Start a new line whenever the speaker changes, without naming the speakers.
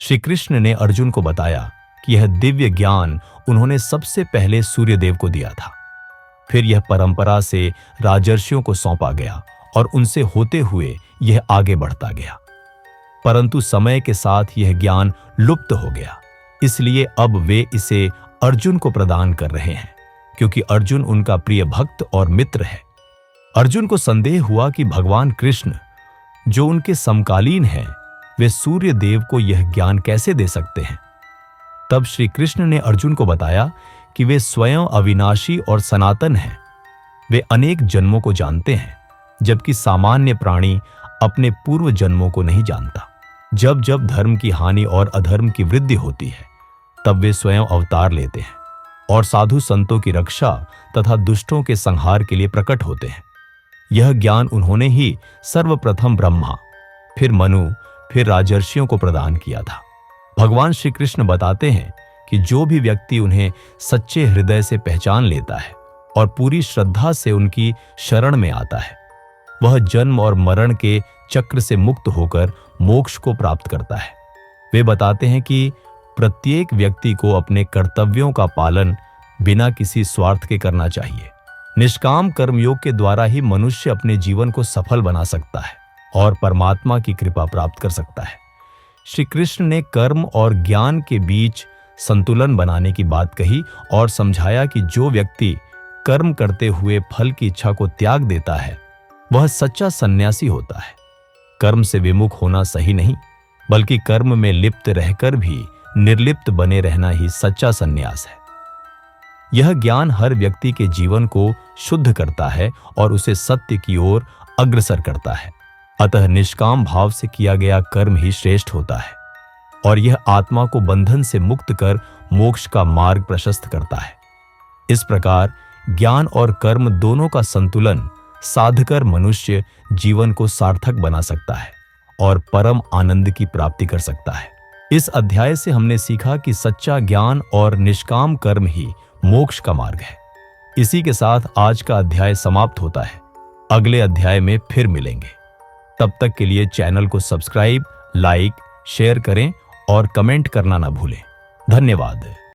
श्री कृष्ण ने अर्जुन को बताया कि यह दिव्य ज्ञान उन्होंने सबसे पहले सूर्यदेव को दिया था। फिर यह परंपरा से राजर्षियों को सौंपा गया और उनसे होते हुए यह आगे बढ़ता गया। परंतु समय के साथ यह ज्ञान लुप्त हो गया, इसलिए अब वे इसे अर्जुन को प्रदान कर रहे हैं, क्योंकि अर्जुन उनका प्रिय भक्त और मित्र है। अर्जुन को संदेह हुआ कि भगवान कृष्ण, जो उनके समकालीन हैं, वे सूर्य देव को यह ज्ञान कैसे दे सकते हैं। तब श्री कृष्ण ने अर्जुन को बताया कि वे स्वयं अविनाशी और सनातन हैं। वे अनेक जन्मों को जानते हैं, जबकि सामान्य प्राणी अपने पूर्व जन्मों को नहीं जानता। जब जब धर्म की हानि और अधर्म की वृद्धि होती है, तब वे स्वयं अवतार लेते हैं और साधु संतों की रक्षा तथा दुष्टों के संहार के लिए प्रकट होते हैं। यह ज्ञान उन्होंने ही सर्वप्रथम ब्रह्मा, फिर मनु, फिर राजर्षियों को प्रदान किया था। भगवान श्री कृष्ण बताते हैं कि जो भी व्यक्ति उन्हें सच्चे हृदय से पहचान लेता है और पूरी श्रद्धा से उनकी शरण में आता है, वह जन्म और मरण के चक्र से मुक्त होकर मोक्ष को प्राप्त करता है। वे बताते हैं कि प्रत्येक व्यक्ति को अपने कर्तव्यों का पालन बिना किसी स्वार्थ के करना चाहिए। निष्काम कर्मयोग के द्वारा ही मनुष्य अपने जीवन को सफल बना सकता है और परमात्मा की कृपा प्राप्त कर सकता है। श्री कृष्ण ने कर्म और ज्ञान के बीच संतुलन बनाने की बात कही और समझाया कि जो व्यक्ति कर्म करते हुए फल की इच्छा को त्याग देता है, वह सच्चा सन्यासी होता है। कर्म से विमुख होना सही नहीं, बल्कि कर्म में लिप्त रहकर भी निर्लिप्त बने रहना ही सच्चा सन्यास है। यह ज्ञान हर व्यक्ति के जीवन को शुद्ध करता है और उसे सत्य की ओर अग्रसर करता है। अतः निष्काम भाव से किया गया कर्म ही श्रेष्ठ होता है और यह आत्मा को बंधन से मुक्त कर मोक्ष का मार्ग प्रशस्त करता है। इस प्रकार ज्ञान और कर्म दोनों का संतुलन साधकर मनुष्य जीवन को सार्थक बना सकता है और परम आनंद की प्राप्ति कर सकता है। इस अध्याय से हमने सीखा कि सच्चा ज्ञान और निष्काम कर्म ही मोक्ष का मार्ग है। इसी के साथ आज का अध्याय समाप्त होता है। अगले अध्याय में फिर मिलेंगे। तब तक के लिए चैनल को सब्सक्राइब, लाइक, शेयर करें और कमेंट करना ना भूलें। धन्यवाद।